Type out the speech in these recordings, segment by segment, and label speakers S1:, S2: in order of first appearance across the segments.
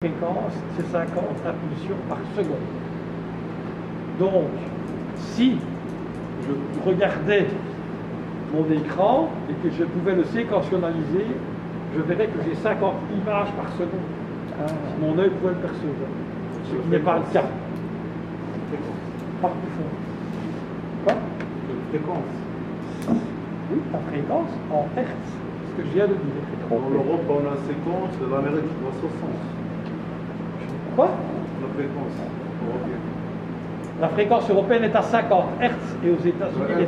S1: fréquence, c'est 50 impulsions par seconde. Donc, si je regardais mon écran et que je pouvais le séquentionnaliser, je verrais que j'ai 50 images par seconde. Si mon œil pouvait le percevoir. Ce qui n'est pas le cas. Par plus fond. Quoi?
S2: Fréquence.
S1: Oui, la fréquence en Hertz. Ce que je viens de dire.
S2: En Europe, on a 50, l'Amérique, 60.
S1: Quoi?
S2: La fréquence européenne.
S1: La fréquence européenne est à 50 Hertz et aux États-Unis,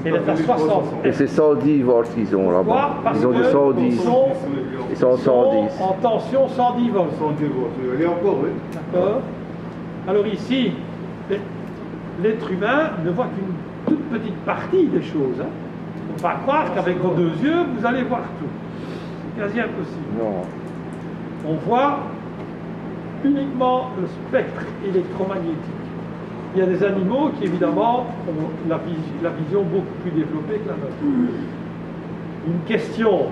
S1: elle est à 60.
S3: Et c'est 110 volts qu'ils ont là-bas.
S1: Pourquoi?
S3: Ils ont du 110. Ils sont 110.
S1: En tension 110 volts.
S2: 110 volts. Et encore, oui.
S1: D'accord. Alors ici, l'être humain ne voit qu'une toute petite partie des choses. Hein. On ne va pas croire qu'avec vos deux yeux, vous allez voir tout. C'est quasi impossible.
S3: Non.
S1: On voit uniquement le spectre électromagnétique. Il y a des animaux qui, évidemment, ont la vision beaucoup plus développée que la nôtre. Une question.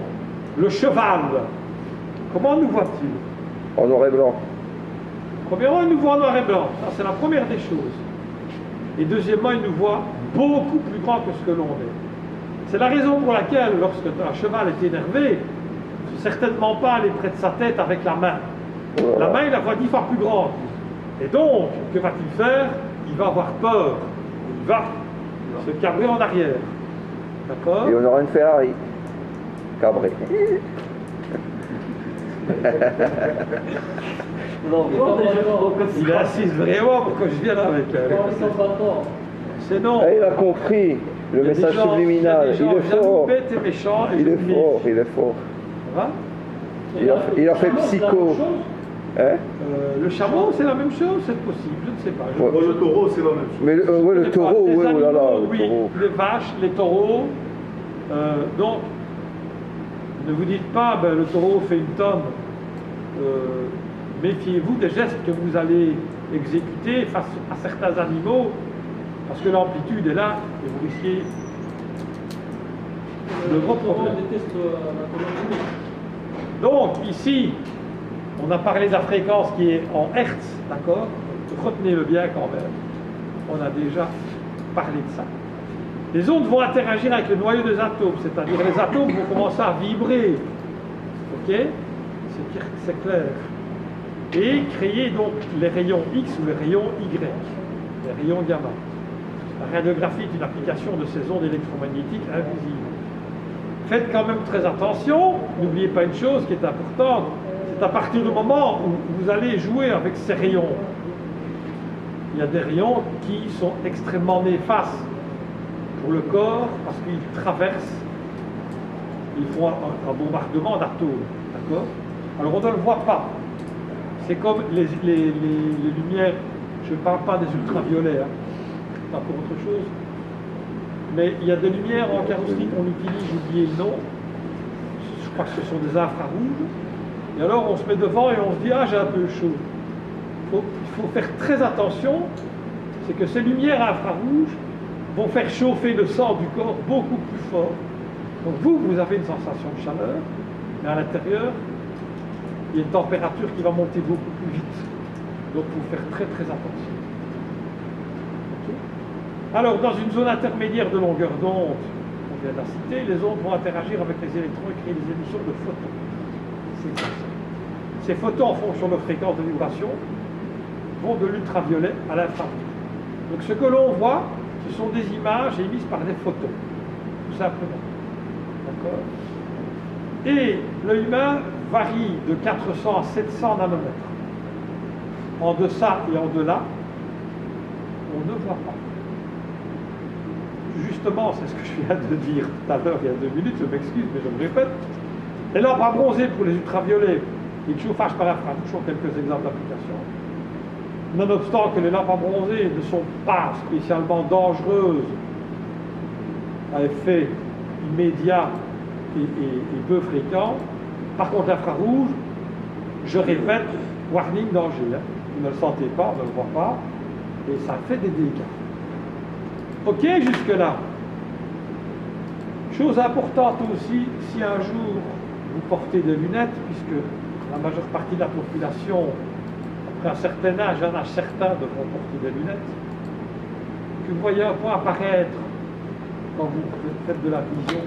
S1: Le cheval, comment nous voit-il?
S3: En noir et blanc.
S1: Premièrement, il nous voit en noir et blanc. Ça, c'est la première des choses. Et deuxièmement, il nous voit beaucoup plus grand que ce que l'on est. C'est la raison pour laquelle, lorsque un cheval est énervé, il ne faut certainement pas aller près de sa tête avec la main. La main, il la voit 10 fois plus grande. Et donc, que va-t-il faire? Il va avoir peur. Il va se cabrer en arrière. D'accord?
S3: Et on aura une Ferrari. Cabré.
S1: Il insiste vraiment pour que je vienne avec elle. C'est non.
S3: Ah, il a compris le message subliminal. Il est fort. Il est fort, il est fort.
S1: Ça va?
S3: Il a fait psycho. Hein?
S1: Le chameau, c'est la même chose, c'est possible, je ne sais pas.
S2: Le taureau, c'est la même chose.
S3: Mais le taureau,
S1: les
S3: oui,
S1: animaux,
S3: oh là là, le
S1: oui,
S3: taureau.
S1: les vaches, les taureaux. Donc, ne vous dites pas, ben, le taureau fait une tonne. Méfiez-vous des gestes que vous allez exécuter face à certains animaux, parce que l'amplitude est là et vous risquez de gros problèmes. Donc, ici, on a parlé de la fréquence qui est en Hertz, d'accord? Retenez-le bien quand même. On a déjà parlé de ça. Les ondes vont interagir avec le noyau des atomes, c'est-à-dire les atomes vont commencer à vibrer. Ok? C'est clair. Et créer donc les rayons X ou les rayons Y, les rayons gamma. La radiographie est une application de ces ondes électromagnétiques invisibles. Faites quand même très attention, n'oubliez pas une chose qui est importante, c'est à partir du moment où vous allez jouer avec ces rayons. Il y a des rayons qui sont extrêmement néfastes pour le corps parce qu'ils traversent, ils font un bombardement d'atomes. D'accord? Alors on ne le voit pas. C'est comme les lumières, je ne parle pas des ultraviolets, hein, pas pour autre chose, mais il y a des lumières en carrosserie qu'on utilise, j'ai oublié le nom, je crois que ce sont des infrarouges, et alors on se met devant et on se dit ah j'ai un peu chaud. Il faut faire très attention, c'est que ces lumières infrarouges vont faire chauffer le sang du corps beaucoup plus fort. Donc vous avez une sensation de chaleur, mais à l'intérieur, il y a une température qui va monter beaucoup plus vite. Donc il faut faire très très attention. Okay. Alors dans une zone intermédiaire de longueur d'onde, on vient de la citer, les ondes vont interagir avec les électrons et créer des émissions de photons. C'est comme ça. Ces photons, en fonction de fréquence de vibration, vont de l'ultraviolet à l'infrarouge. Donc ce que l'on voit, ce sont des images émises par des photons, tout simplement. D'accord? Et l'œil humain varie de 400 à 700 nanomètres. En deçà et en delà, on ne voit pas. Justement, c'est ce que je viens de dire tout à l'heure, il y a 2 minutes, je m'excuse, mais je me répète. Les lampes à bronzer pour les ultraviolets et le chauffage par infrarouge sont quelques exemples d'application. Nonobstant que les lampes à bronzer ne sont pas spécialement dangereuses à effet immédiat et peu fréquent. Par contre, l'infrarouge, je répète, warning, danger. Hein. Vous ne le sentez pas, on ne le voit pas, et ça fait des dégâts. Ok, jusque-là. Chose importante aussi, si un jour vous portez des lunettes, puisque la majeure partie de la population, après un certain âge, un âge certain, devront porter des lunettes, que vous voyez un point apparaître quand vous faites de la vision,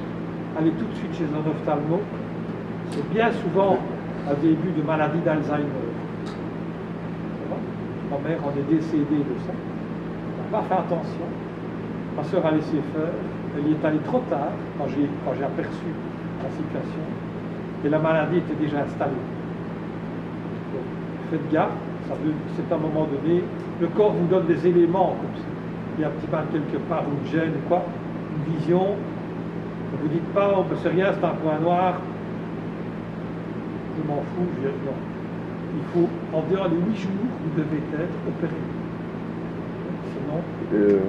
S1: allez tout de suite chez un ophtalmo, c'est bien souvent un début de maladie d'Alzheimer. Ma mère en est décédée de ça. Elle n'a pas fait attention. Ma soeur a laissé faire. Elle y est allée trop tard quand j'ai aperçu la situation. Et la maladie était déjà installée. Donc, faites gaffe. C'est à un moment donné, le corps vous donne des éléments comme ça. Il y a un petit mal quelque part, une gêne ou quoi, une vision. Ne vous dites pas, oh, ben c'est rien, c'est un point noir. Je m'en fous, je dis non. Il faut, en dehors des 8 jours, vous devez être opéré. Sinon,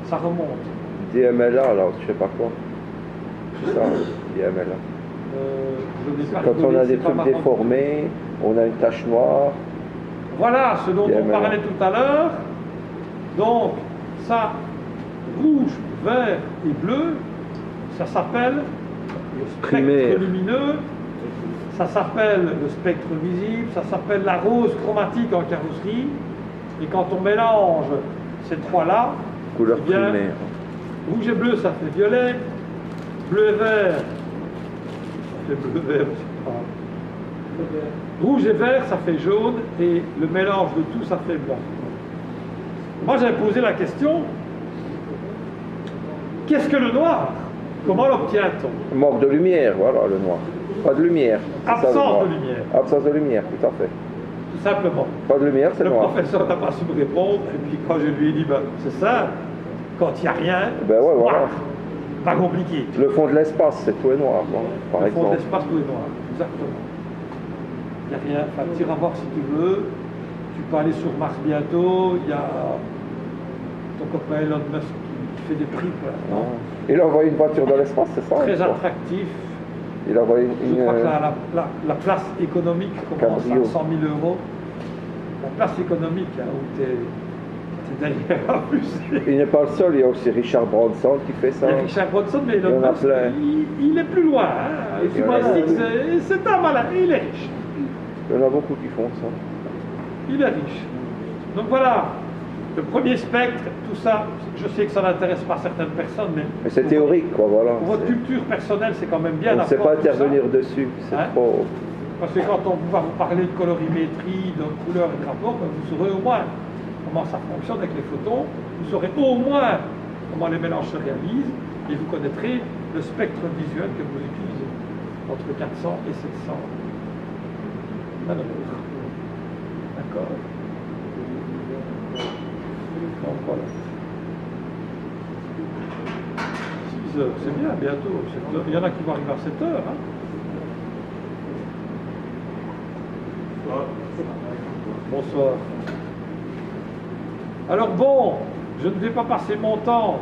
S1: ça remonte.
S3: DMLA, alors, je sais pas quoi. C'est ça, DMLA. Quand on a des trucs déformés, on a une tache noire.
S1: Voilà ce dont on parlait tout à l'heure. Donc, ça, rouge, vert et bleu, ça s'appelle le spectre lumineux. Ça s'appelle le spectre visible, ça s'appelle la rose chromatique en carrosserie. Et quand on mélange ces trois-là,
S3: couleur primaire.
S1: Rouge et bleu, ça fait violet. Bleu et vert, ça fait bleu-vert, je sais pas. Rouge et vert, ça fait jaune. Et le mélange de tout, ça fait blanc. Moi, j'avais posé la question, qu'est-ce que le noir? Comment l'obtient-on?
S3: Manque de lumière, voilà, le noir. Pas de lumière.
S1: Absence de lumière.
S3: Absence de lumière, tout à fait.
S1: Tout simplement.
S3: Pas de lumière, c'est noir.
S1: Le professeur n'a pas su me répondre, et puis quand je lui ai dit, ben, c'est ça, quand il n'y a rien,
S3: ben ouais, voilà.
S1: Pas compliqué.
S3: Le fond de l'espace, c'est tout est noir, bon, par exemple.
S1: Le fond de l'espace, tout est noir, exactement. Il n'y a rien. Enfin, tu iras voir si tu veux. Tu peux aller sur Mars bientôt. Il y a ton copain Elon Musk qui fait des prix pour l'instant.
S3: Il a envoyé une voiture dans l'espace, c'est ça?
S1: Très attractif.
S3: Il a envoyé
S1: Je crois que la place économique commence à 100 000 €. La place économique, hein, où tu es derrière la fusée.
S3: Il n'est pas le seul, il y a aussi Richard Branson qui fait ça.
S1: Il y a Richard Branson, mais Elon Musk, il est plus loin. Hein. C'est un malade, il est riche.
S3: Il y en a beaucoup qui font ça.
S1: Il est riche. Donc voilà, le premier spectre, tout ça, je sais que ça n'intéresse pas certaines personnes, mais
S3: c'est théorique, quoi, voilà.
S1: Pour votre culture personnelle, c'est quand même bien
S3: d'apprendre. On ne sait pas intervenir
S1: ça.
S3: dessus, c'est
S1: hein?
S3: trop...
S1: Parce que quand on va vous parler de colorimétrie, de couleur et de rapport, ben vous saurez au moins comment ça fonctionne avec les photons, vous saurez au moins comment les mélanges se réalisent, et vous connaîtrez le spectre visuel que vous utilisez, entre 400 et 700 nanomètres. D'accord? Donc voilà. 6 heures, c'est bien, bientôt. Il y en a qui vont arriver à 7 heures. Hein? Bonsoir. Alors bon, je ne vais pas passer mon temps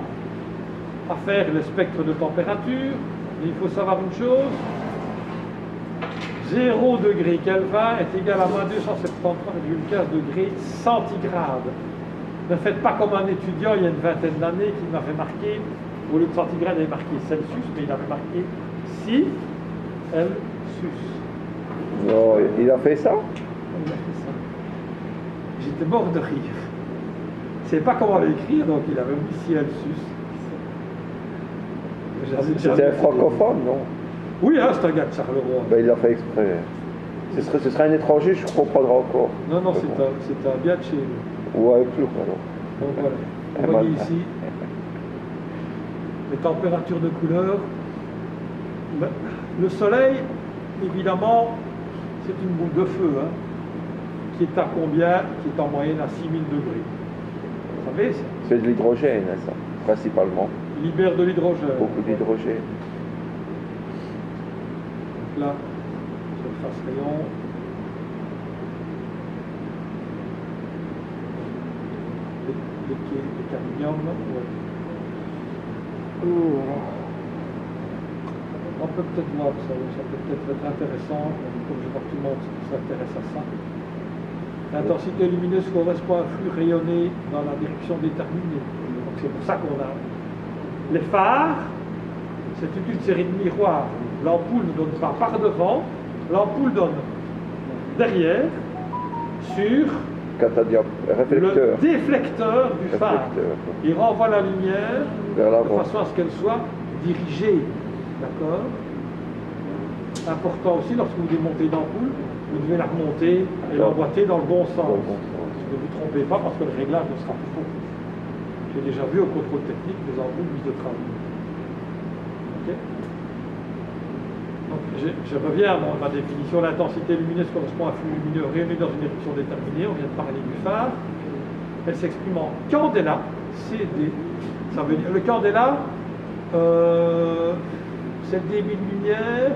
S1: à faire le spectre de température, mais il faut savoir une chose. 0 degré Kelvin est égal à moins 273,15 degrés centigrades. Ne faites pas comme un étudiant il y a une vingtaine d'années qui m'avait marqué, au lieu de centigrade, il avait marqué Celsius, mais il avait marqué Celsius.
S3: Non, il a fait ça?
S1: Il a fait ça. J'étais mort de rire. Il ne savait pas comment l'écrire, donc il avait mis Celsius.
S3: C'était un francophone, non?
S1: Oui, hein, c'est un gars de Charleroi.
S3: Ben, il l'a fait exprès. Ce serait un étranger, je comprendrais encore.
S1: Non, non, c'est un gars de chez nous.
S3: Ouais, plus alors.
S1: Donc voilà. Vous voyez ici les températures de couleur. Le soleil, évidemment, c'est une boule de feu, hein, qui est à combien? Qui est en moyenne à 6000 degrés. Vous savez ça?
S3: C'est de l'hydrogène, hein, ça, principalement.
S1: Il libère de l'hydrogène.
S3: Beaucoup d'hydrogène.
S1: Là, surface rayon. Le cadmium. Ouais. On peut peut-être voir ça, ça peut peut-être être intéressant, comme je vois que tout le monde s'intéresse à ça. L'intensité lumineuse correspond à un flux rayonné dans la direction déterminée. Donc c'est pour ça qu'on a les phares, c'est toute une série de miroirs. L'ampoule ne donne pas par devant, l'ampoule donne derrière sur
S3: Catadioptre, réflecteur.
S1: le déflecteur du phare.
S3: Réflecteur.
S1: Il renvoie la lumière
S3: Vers
S1: de
S3: l'avant.
S1: façon à ce qu'elle soit dirigée. D'accord? Important aussi, lorsque vous démontez l'ampoule, vous devez la remonter et l'emboîter dans le bon sens.
S3: Dans le bon sens.
S1: Ne vous trompez pas parce que le réglage ne sera plus faux. J'ai déjà vu au contrôle technique des ampoules mises de travail. Ok? Donc, je reviens à ma définition. L'intensité lumineuse correspond à un flux lumineux rayonné dans une direction déterminée. On vient de parler du phare. Elle s'exprime en candela, CD. Ça veut dire, le candela, c'est le débit de lumière.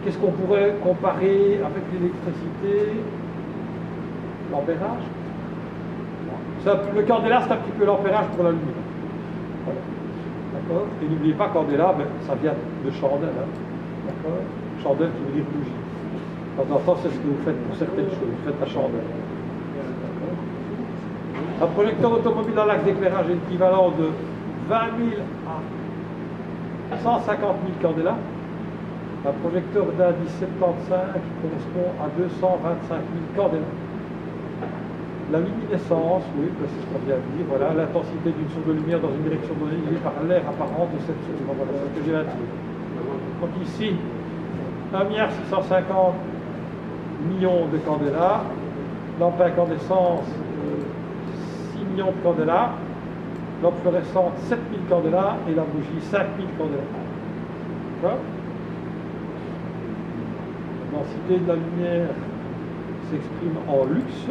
S1: Qu'est-ce qu'on pourrait comparer avec l'électricité? L'ampérage? Le candela, c'est un petit peu l'ampérage pour la lumière. Voilà. D'accord? Et n'oubliez pas, candela, ça vient de chandelle. Hein. D'accord? Chandelle qui veut dire bougie. De temps en temps, c'est ce que vous faites pour certaines choses. Vous faites la chandelle. D'accord? Un projecteur automobile dans l'axe d'éclairage est équivalent de 20 000 à 150 000 candela. Un projecteur d'indice 75 correspond à 225 000 candela. La luminescence, oui, c'est ce qu'on vient de dire, voilà, l'intensité d'une source de lumière dans une direction donnée liée par l'air apparent de cette source. Voilà, c'est ce que j'ai là-dessus. Donc ici, 1 650 millions de candela, lampe incandescence, 6 millions de candela, lampe fluorescente, 7000 candela, et la bougie, 5000 candela. D'accord? La densité de la lumière s'exprime en luxe.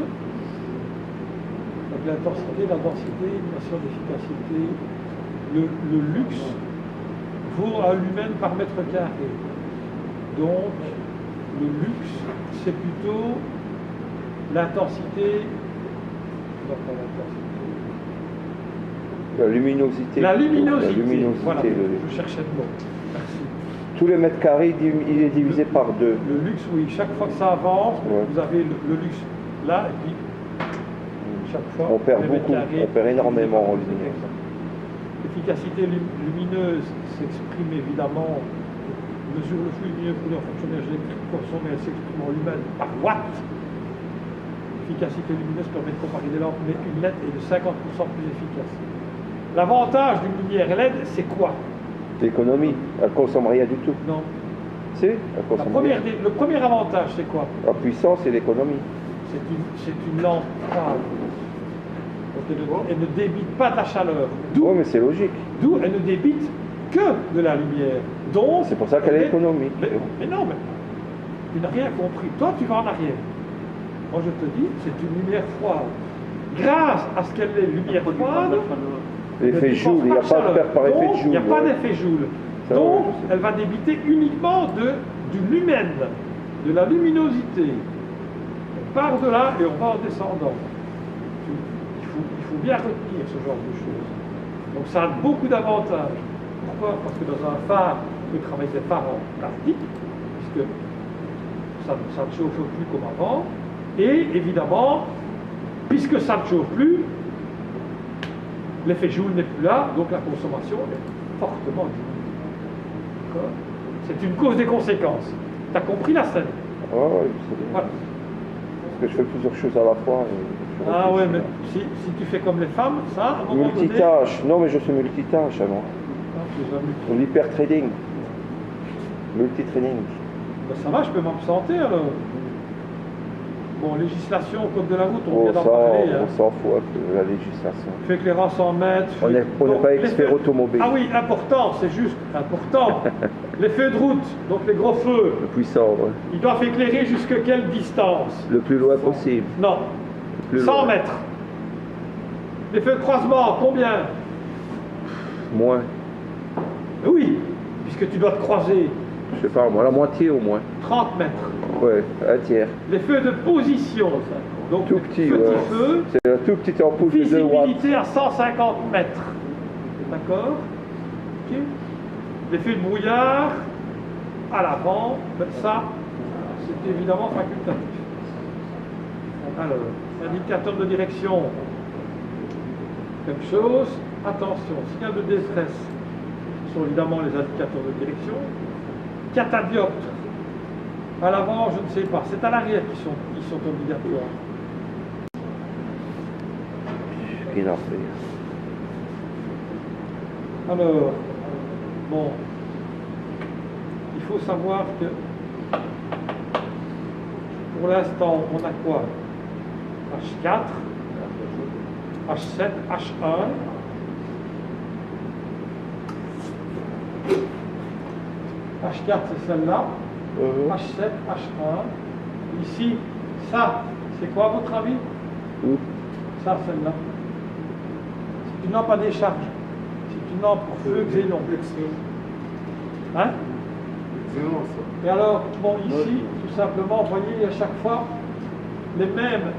S1: Donc l'intensité, la densité, une notion d'efficacité. Le luxe vaut à l'humaine par mètre carré. Donc le luxe, c'est plutôt l'intensité. Non, pas l'intensité.
S3: La luminosité.
S1: La luminosité.
S3: La luminosité,
S1: Voilà, je cherchais le mot. Merci.
S3: Tous les mètres carrés, il est divisé par 2.
S1: Le luxe, oui. Chaque fois que ça avance,
S3: Ouais.
S1: vous avez le luxe là, et puis chaque fois,
S3: On perd
S1: les mètres
S3: beaucoup,
S1: carrés,
S3: on perd énormément en
S1: c'est
S3: lumière.
S1: exact. L'efficacité lumineuse s'exprime évidemment, mesure le flux lumineux produit en fonction de l'énergie électrique consommée, elle s'exprime en lumen par watt. L'efficacité lumineuse permet de comparer des lampes, mais une LED est de 50% plus efficace. L'avantage d'une lumière LED, c'est quoi?
S3: L'économie, elle ne consomme rien du tout.
S1: Non.
S3: Si, elle consomme rien.
S1: Le premier avantage, c'est quoi?
S3: La puissance et l'économie.
S1: C'est une lampe froide. Donc elle ne débite pas de la chaleur.
S3: Oui, mais c'est logique.
S1: D'où elle ne débite que de la lumière. Donc,
S3: C'est pour ça qu'elle est économique.
S1: mais non, mais tu n'as rien compris. Toi, tu vas en arrière. Moi, je te dis, c'est une lumière froide. Grâce à ce qu'elle est lumière froide,
S3: L'effet Joule, il n'y a pas de perte par effet de Joule.
S1: Il n'y a pas
S3: ouais.
S1: d'effet Joule.
S3: Ça,
S1: Donc,
S3: ouais, je sais.
S1: elle va débiter uniquement du lumen, de la luminosité. On part de là et on va en descendant. Il faut bien retenir ce genre de choses. Donc, ça a beaucoup d'avantages. Pourquoi? Parce que dans un phare, on peut travailler des phares en plastique, puisque ça ne chauffe plus comme avant. Et évidemment, puisque ça ne chauffe plus, l'effet Joule n'est plus là, donc la consommation est fortement diminuée. D'accord? C'est une cause des conséquences. Tu as compris la scène?
S3: Ouais, ouais, je sais bien.
S1: Voilà.
S3: Parce que je fais plusieurs choses à la fois. Et je
S1: Ah ouais,
S3: réfléchis,
S1: mais
S3: là.
S1: si tu fais comme les femmes, ça, à un moment donné...
S3: Multitâche. Non, mais je suis multitâche, moi.
S1: Non, tu es un multi-
S3: L'hyper-trading. Multi-trading.
S1: Ben, ça va, je peux m'absenter alors. Bon, législation, code de la route, on
S3: Oh,
S1: vient d'en
S3: ça,
S1: parler. Hein.
S3: on s'en fout un peu, la législation.
S1: Feu éclairant 100 mètres.
S3: On n'est
S1: Donc,
S3: pas
S1: les
S3: expert
S1: feux-
S3: automobile.
S1: Ah oui, important, c'est juste important. Les feux de route, donc les gros feux,
S3: Le puissant, ouais.
S1: ils doivent éclairer jusqu'à quelle distance?
S3: Le plus loin possible.
S1: Non,
S3: Le plus
S1: 100
S3: loin.
S1: mètres. Les feux de croisement, combien?
S3: Moins.
S1: Oui, puisque tu dois te croiser
S3: Je sais pas, moi, la moitié au moins.
S1: 30 mètres.
S3: Ouais, un tiers.
S1: Les feux de position, donc
S3: Tout
S1: les
S3: petit,
S1: petits
S3: ouais.
S1: feux,
S3: C'est un tout petit ampoule de 2 watts.
S1: visibilité à 150 mètres. D'accord? Ok. Les feux de brouillard à l'avant, ben ça, c'est évidemment facultatif. Alors, indicateur de direction, même chose. Attention, signal de détresse, ce sont évidemment les indicateurs de direction. Catadioptre, À l'avant, je ne sais pas. C'est à l'arrière qu'ils sont obligatoires.
S3: Qui n'a fait.
S1: Alors, bon, il faut savoir que pour l'instant, on a quoi? H4, H7, H1. H4, c'est celle-là. H7, H1. Ici, ça, c'est quoi à votre avis? Ça, celle-là. C'est une lampe à décharge. C'est une lampe pour feu xénon. Hein?
S2: Xénon, ça.
S1: Et alors, bon, ici, tout simplement, vous voyez, à chaque fois, les mêmes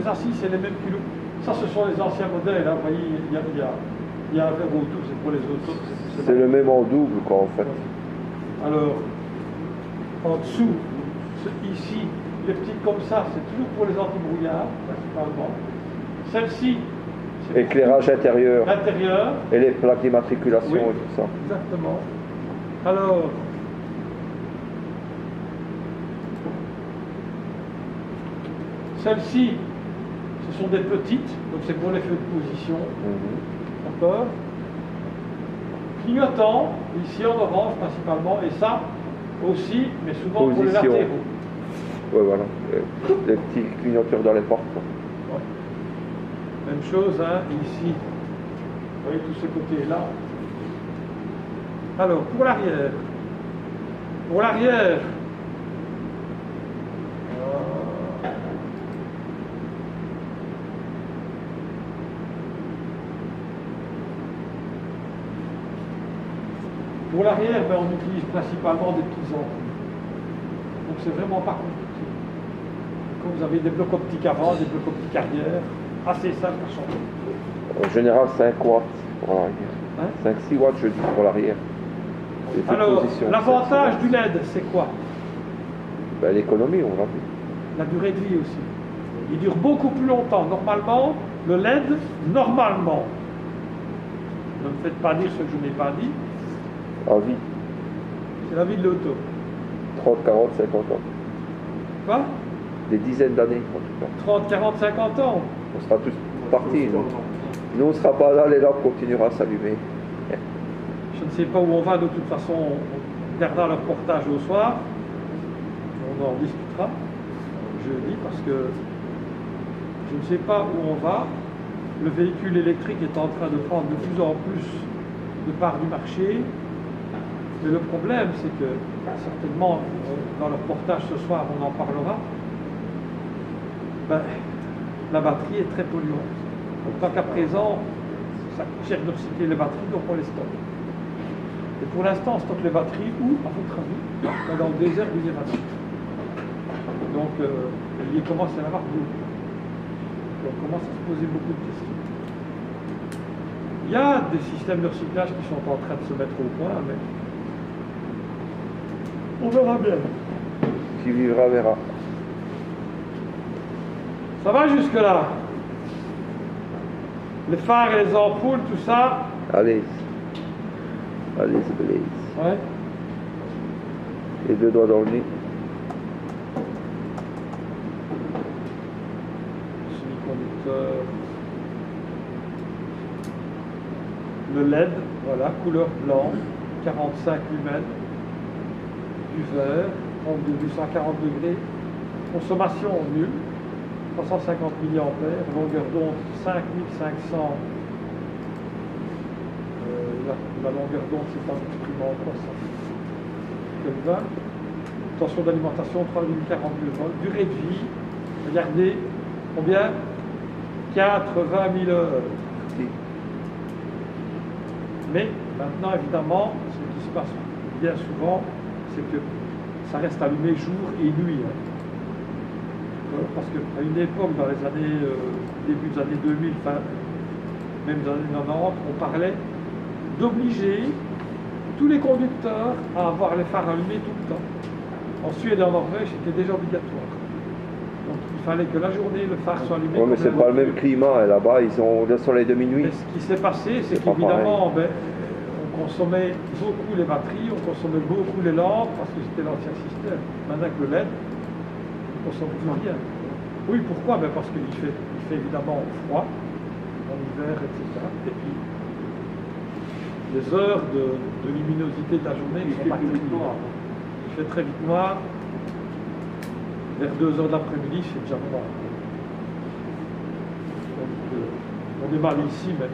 S1: assises et les mêmes kilos. Ça, ce sont les anciens modèles. Hein. Vous voyez, il y a un verre autour, c'est pour les autres.
S3: C'est le même en double, quoi, en fait.
S1: Alors, en dessous, ici, les petites comme ça, c'est toujours pour les anti-brouillards, principalement. Celle-ci, c'est
S3: Éclairage intérieur.
S1: l'intérieur.
S3: Et les plaques d'immatriculation
S1: Oui.
S3: et tout ça.
S1: Exactement. Alors, celles-ci, ce sont des petites, donc c'est pour les feux de position. D'accord? Clignotant, ici en orange principalement, et ça aussi, mais souvent pour les
S3: Position.
S1: latéraux.
S3: Ouais, voilà. Des petits clignoteurs dans les portes.
S1: Ouais. Même chose, hein, ici. Vous voyez tous ces côtés-là. Alors, pour l'arrière. Pour l'arrière. Pour l'arrière, ben, on utilise principalement des petits ampoules. Donc c'est vraiment pas compliqué. Comme vous avez des blocs optiques avant, des blocs optiques arrière, assez simple à changer.
S3: En général, 5 watts pour l'arrière.
S1: Hein?
S3: 5-6 watts, je dis, pour l'arrière. Les feux de
S1: Alors,
S3: position,
S1: l'avantage
S3: 5-6
S1: du LED, c'est quoi?
S3: ben, l'économie, on l'a vu.
S1: La durée de vie aussi. Il dure beaucoup plus longtemps. Normalement, le LED, normalement, ne me faites pas dire ce que je n'ai pas dit,
S3: À vie.
S1: c'est la vie de l'auto.
S3: 30, 40, 50 ans.
S1: Quoi?
S3: Des dizaines d'années, en tout cas.
S1: 30, 40, 50 ans.
S3: On sera tous partis, nous. Nous, on ne sera pas là, les lampes continueront à s'allumer.
S1: Je ne sais pas où on va, de toute façon, on regardera le reportage au soir. On en discutera jeudi parce que je ne sais pas où on va. Le véhicule électrique est en train de prendre de plus en plus de part du marché. Mais le problème, c'est que certainement, dans le reportage ce soir, on en parlera. Ben, la batterie est très polluante. Donc, tant qu'à présent, ça coûte cher de recycler les batteries, donc on les stocke. Et pour l'instant, on stocke les batteries où, à votre avis? Dans le désert du Nevada. Donc, il commence à y en avoir beaucoup. Et on commence à se poser beaucoup de questions. Il y a des systèmes de recyclage qui sont en train de se mettre au point, mais on verra bien.
S3: Qui vivra verra.
S1: Ça va jusque-là? Les phares et les ampoules, tout ça?
S3: Allez. Allez, Blaise.
S1: Ouais.
S3: Les 2 doigts dans le nez.
S1: Semi-conducteur. Le LED, voilà, couleur blanc, 45 lumens, du vert, 140 degrés, consommation nulle, 350 mAh, longueur d'onde 5500. La longueur d'onde, c'est un instrument, quoi, ça? Kelvin. Tension d'alimentation 3042 volts. Durée de vie, regardez, combien? 80 000 heures. Mais maintenant, évidemment, ce qui se passe bien souvent, c'est que ça reste allumé jour et nuit. Hein. Parce qu'à une époque, dans les années, début des années 2000, fin, même dans les années 90, on parlait d'obliger tous les conducteurs à avoir les phares allumés tout le temps. En Suède et en Norvège, c'était déjà obligatoire. Donc il fallait que la journée, le phare soit allumé.
S3: Oui, mais c'est pas le même climat. Et là-bas, ils ont le soleil de minuit.
S1: Et ce qui s'est passé, c'est
S3: C'est pas
S1: qu'évidemment, ben, on consommait beaucoup les batteries, on consommait beaucoup les lampes, parce que c'était l'ancien système. Maintenant que le LED, on consomme plus rien. Oui, pourquoi? Ben parce qu'il fait évidemment froid, en hiver, etc. Et puis, les heures de luminosité de la journée ne sont pas très noires. Il fait très vite noir. Vers 2 heures de l'après-midi, c'est déjà noir. Donc, on est mal ici, mais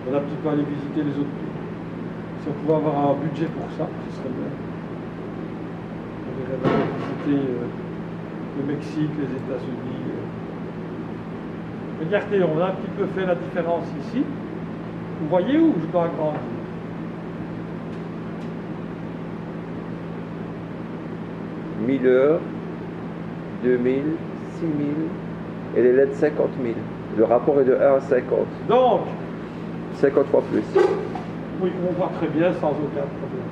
S1: on a un petit peu à aller visiter les autres pays. Si on pouvait avoir un budget pour ça, ce serait bien. On irait d'abord visiter le Mexique, les États-Unis. Regardez, on a un petit peu fait la différence ici. Vous voyez où je dois agrandir? «
S3: 1000 heures, 2000, 6000 et les LED 50 000. Le rapport est de 1 à 50.
S1: Donc,
S3: 50 fois plus.
S1: oui, on voit très bien sans aucun problème.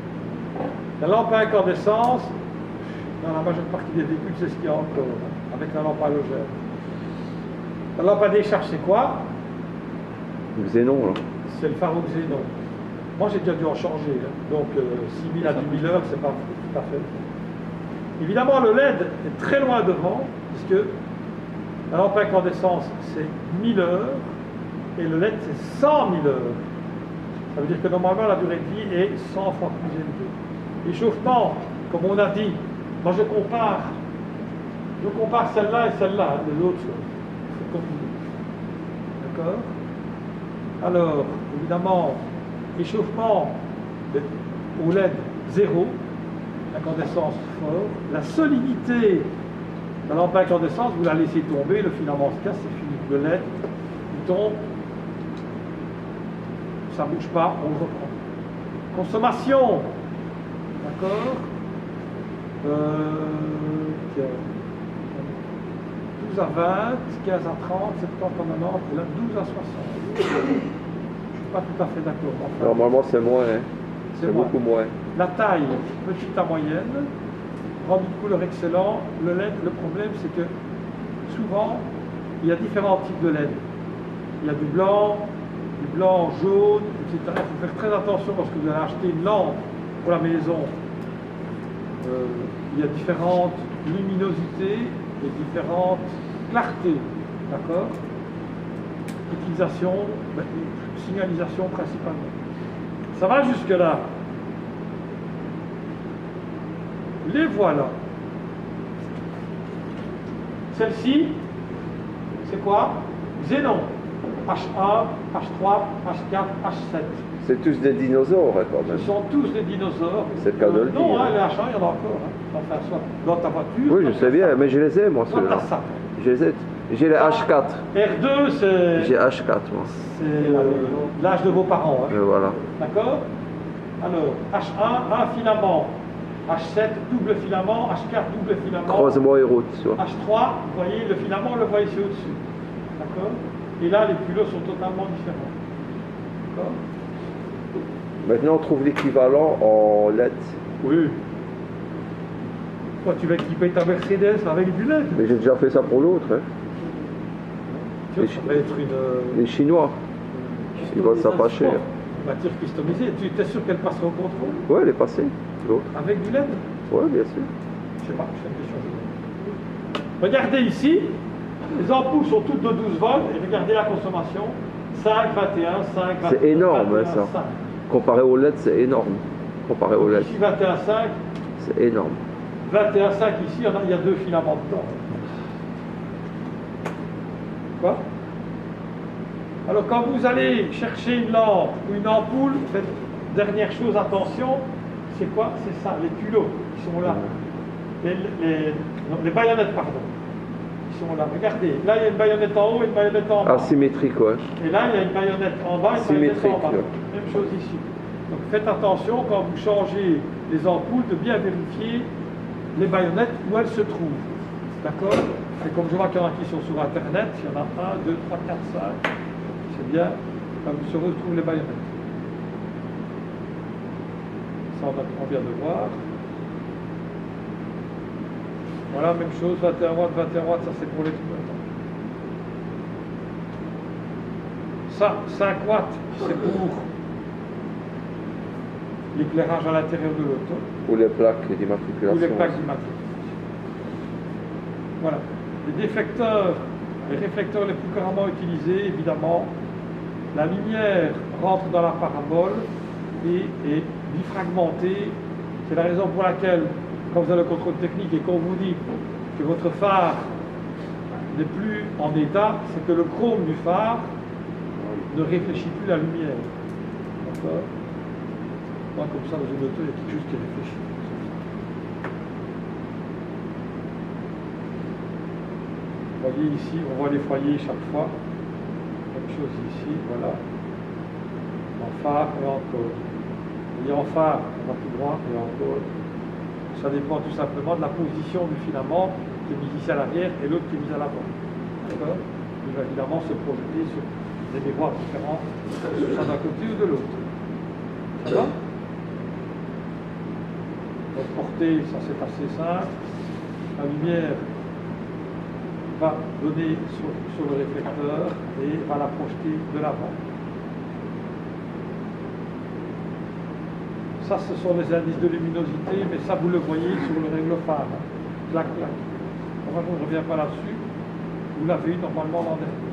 S1: La lampe à incandescence, dans la majeure partie des véhicules, c'est ce qu'il y a encore, avec la lampe halogène. La lampe à décharge, c'est quoi?
S3: Le xénon, là.
S1: C'est le phare au xénon. Moi, j'ai déjà dû en changer. Donc, 6000 à 10 000 heures, c'est pas tout à fait. Évidemment, le LED est très loin devant, puisque la lampe à incandescence, c'est 1000 heures, et le LED, c'est 100 000 heures. Ça veut dire que normalement, la durée de vie est 100 fois plus élevée. L'échauffement, comme on a dit, moi je compare celle-là et celle-là, les autres, c'est comme vous. D'accord? Alors, évidemment, échauffement au LED 0, incandescence fort. La solidité de la lampe à incandescence, vous la laissez tomber, le filament se casse, c'est fini. Le LED, il tombe, ça ne bouge pas, on le reprend. Consommation, d'accord, 12 à 20, 15 à 30, 70 à 90, et là 12 à 60. Je ne suis pas tout à fait d'accord. Enfin,
S3: normalement, c'est moins. Hein. C'est beaucoup moins.
S1: La taille, petite à moyenne, rendu de couleur excellent. Le LED, le problème, c'est que souvent, il y a différents types de LED. Il y a du blanc, jaune, etc. Il faut faire très attention lorsque vous allez acheter une lampe pour la maison. Il y a différentes luminosités et différentes clartés. D'accord? Utilisation, signalisation principalement. Ça va jusque-là. Les voilà. Celle-ci, c'est quoi? Xénon. H1, H3, H4, H7.
S3: C'est tous des dinosaures, hein, quand même.
S1: Ce sont tous des dinosaures.
S3: C'est le cas de le dire.
S1: Non, hein, les H1, il y en a encore. Hein. Enfin, soit dans ta voiture.
S3: Oui, je sais bien, mais je les ai, moi,
S1: soit
S3: ceux-là.
S1: t'as ça.
S3: Je les ai. J'ai les H4.
S1: R2, c'est...
S3: J'ai H4, moi.
S1: C'est l'âge de vos parents. Hein.
S3: Et voilà.
S1: D'accord? Alors, H1, un filament. H7, double filament. H4, double filament.
S3: Croisement et route, tu vois.
S1: H3, vous voyez, le filament, on le voit ici au-dessus. D'accord? Et là, les culots sont totalement différents. D'accord?
S3: Maintenant, on trouve l'équivalent en LED.
S1: Oui. Toi, tu vas équiper ta Mercedes avec du LED.
S3: Mais j'ai déjà fait ça pour l'autre. Hein.
S1: Tu vois, ça va être une...
S3: Les Chinois. Ils vendent ça pas cher.
S1: Une voiture customisée. Tu es sûr qu'elle passera au contrôle?
S3: Ouais, elle est passée, l'autre.
S1: Avec du LED?
S3: Ouais, bien sûr.
S1: Je sais pas, c'est une question. Regardez ici, les ampoules sont toutes de 12 volts et regardez la consommation. 5, 21, 5, 21.
S3: C'est énorme,
S1: 21,
S3: ça.
S1: 5.
S3: Comparé au LED, c'est énorme. Comparé au LED.
S1: Ici, 21, 5.
S3: C'est énorme.
S1: 21, 5 ici, il y a 2 filaments dedans. Quoi? Alors quand vous allez chercher une lampe ou une ampoule, faites dernière chose, attention, c'est quoi? C'est ça, les culots qui sont là. Les baïonnettes, pardon. Ils sont là. Regardez, là il y a une baïonnette en haut et une baïonnette en bas.
S3: Asymétrique, ouais.
S1: Et là il y a une baïonnette en bas et une baïonnette en bas.
S3: Ouais.
S1: Même chose ici. Donc faites attention quand vous changez les ampoules de bien vérifier les baïonnettes où elles se trouvent. D'accord? Et comme je vois qu'il y en a qui sont sur Internet, il y en a 1, 2, 3, 4, 5. C'est bien, là où se retrouvent les baïonnettes. Ça, on vient de voir. Voilà, même chose, 21 watts, ça c'est pour les trucs. Ça, 5 watts, c'est pour l'éclairage à l'intérieur de l'auto.
S3: Ou les plaques
S1: Ou
S3: d'immatriculation.
S1: les plaques d'immatriculation. Voilà. Les déflecteurs, les réflecteurs les plus couramment utilisés, évidemment, la lumière rentre dans la parabole et est bifragmentée. C'est la raison pour laquelle, quand vous avez le contrôle technique et qu'on vous dit que votre phare n'est plus en état, c'est que le chrome du phare ne réfléchit plus la lumière. D'accord? Moi, comme ça, dans une auto, il y a quelque chose qui réfléchit. Vous voyez ici, on voit les foyers chaque fois. Même chose ici, voilà. En phare et en cône. Et en phare, on va tout droit, et en cône. Ça dépend tout simplement de la position du filament qui est mis ici à l'arrière et l'autre qui est mis à l'avant. D'accord? Il va évidemment se projeter sur des miroirs différents, soit d'un côté ou de l'autre. Ça va? Donc porter, ça c'est assez simple. La lumière va donner sur le réflecteur et va la projeter de l'avant. Ça, ce sont les indices de luminosité, mais ça, vous le voyez sur le règle phare. Clac, clac. Enfin, je ne reviens pas là-dessus. Vous l'avez eu normalement l'an dernier.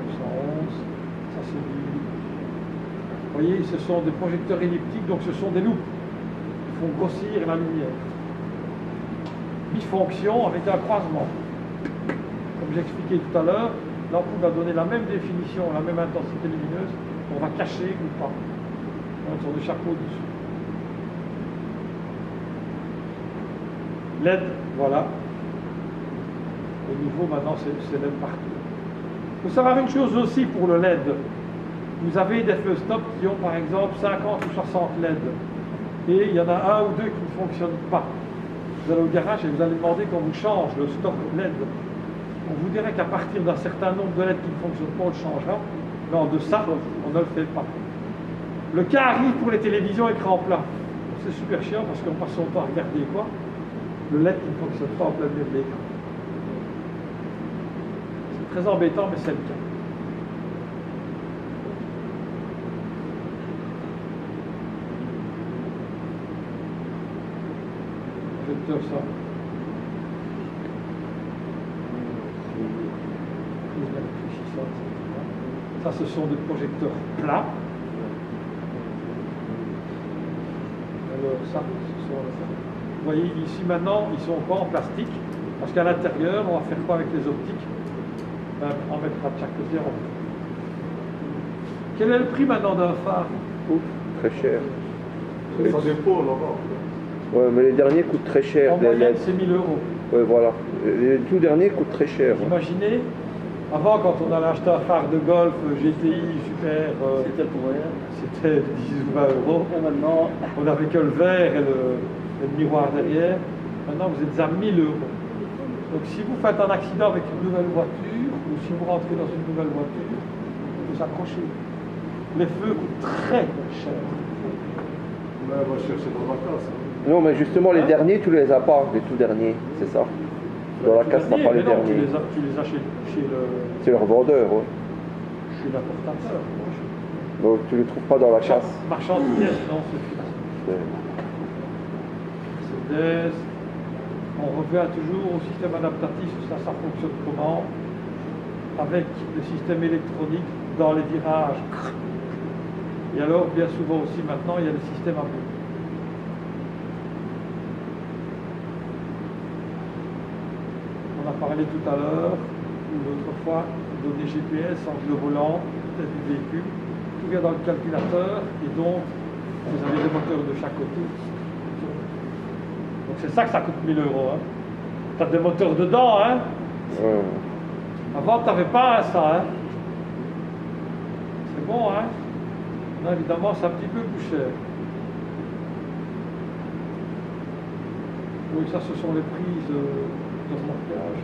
S1: 911, ça c'est du... Vous voyez, ce sont des projecteurs elliptiques, donc ce sont des loupes qui font grossir la lumière. Bifonction avec un croisement. Comme j'expliquais tout à l'heure, l'ampoule va donner la même définition, la même intensité lumineuse, on va cacher ou pas. On a une sorte de chapeau dessus. LED, voilà. Au niveau maintenant, c'est LED partout. Il faut savoir une chose aussi pour le LED. Vous avez des feux stop qui ont par exemple 50 ou 60 LED. Et il y en a un ou deux qui ne fonctionnent pas. Vous allez au garage et vous allez demander qu'on vous change le stop LED. On vous dirait qu'à partir d'un certain nombre de LED qui ne fonctionnent pas, on le changera. Mais en deçà, on ne le fait pas. Le cas arrive pour les télévisions écran plat. C'est super chiant parce qu'on passe son temps à regarder quoi? Le LED qui ne fonctionne pas en plein milieu de l'écran. C'est très embêtant, mais c'est le cas. Projecteur ça. Ça, ce sont des projecteurs plats. Alors ça, ce sont... Vous voyez, ici maintenant, ils sont pas en plastique, parce qu'à l'intérieur, on va faire quoi avec les optiques? On mettra de chaque côté. Quel est le prix maintenant d'un phare?
S3: Très cher.
S2: Ça dépend là-bas.
S3: Ouais, mais les derniers coûtent très cher.
S1: En moyenne, c'est 1000 €.
S3: Ouais, voilà. Les tout derniers coûtent très cher.
S1: Imaginez, avant, quand on allait acheter un phare de golf, GTI, super,
S4: C'était pour rien.
S1: c'était 10 ou 20 €.
S4: Et maintenant,
S1: On n'avait que le verre et le miroir derrière. Maintenant, vous êtes à 1000 €. Donc, si vous faites un accident avec une nouvelle voiture, ou si vous rentrez dans une nouvelle voiture, vous vous accrochez. Les feux coûtent très cher.
S2: Mais on va chercher dans la casse.
S3: Non, mais justement, les derniers, tu les as pas, les tout derniers, c'est ça. Dans la casse, t'as pas les
S1: Mais non,
S3: derniers.
S1: tu les as chez
S3: C'est leur vendeur, ouais.
S1: l'importateur.
S3: Donc tu les trouves pas dans la casse.
S1: Marchand de pièces, non, c'est Mercedes. On revient toujours au système adaptatif, ça fonctionne comment? Avec le système électronique dans les virages. Et alors, bien souvent aussi maintenant, il y a le système à bout. On a parlé tout à l'heure, ou l'autre fois, données GPS entre le volant, tête du véhicule, tout vient dans le calculateur, et donc vous avez des moteurs de chaque côté. Donc c'est ça que ça coûte 1000 €. Hein. Tu as des moteurs dedans, hein. Avant, tu n'avais pas ça, hein. C'est bon, hein. Là, évidemment, c'est un petit peu plus cher. Oui, ça, ce sont les prises de remorquage.